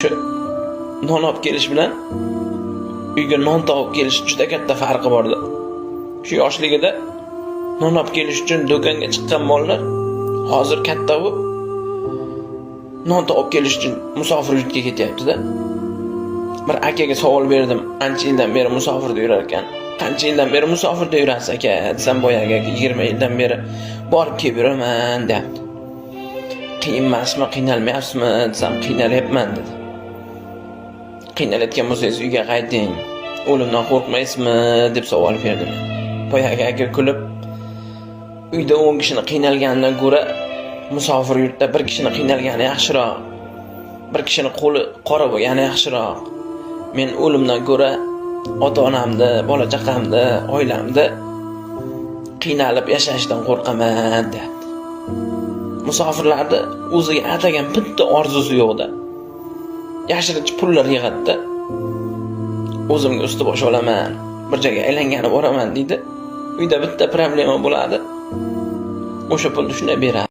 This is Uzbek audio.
Shu non olib kelish bilan uyga non topib kelish juda katta farqi bordi. Shu yoshligida non olib kelish uchun do'konga chiqqan bolalar hozir katta bo'lib non topib kelish uchun musofir yurtga ketyapti-da. Bir akaga savol berdim, ancha yildan beri musofirda yurar ekan. Qancha yildan beri musofirda yurasiz aka? Desam, boyagi 20 yildan beri borib kelib yuraman, deyapti. Qiyin emasmi, qiynalmayapsizmi desam, qiynalyapman dedi. Qiynalayotgan bo'lsangiz uyga qayting, o'limdan qo'rqmaysizmi deb savol berdim. Boyagi aka kulib, uyda 10 kishini qiynalganidan ko'ra musofir yurtda bir kishini qiynalgani yaxshiroq. Bir kishini qo'li qora bo'lgani yaxshiroq. Men o'limdan ko'ra ota-onamni, bola-chaqamni, oilamni qiynalib yashashdan qo'rqaman dedi. Musofirlarni o'ziga atagan bitta orzusi yo'qda. Yashirincha pullar yig'adi. O'zimga usti bosh olaman, bir joyga aylanganib boraman deydi. Uyda bitta problema bo'ladi. O'sha pulni shunday beradi.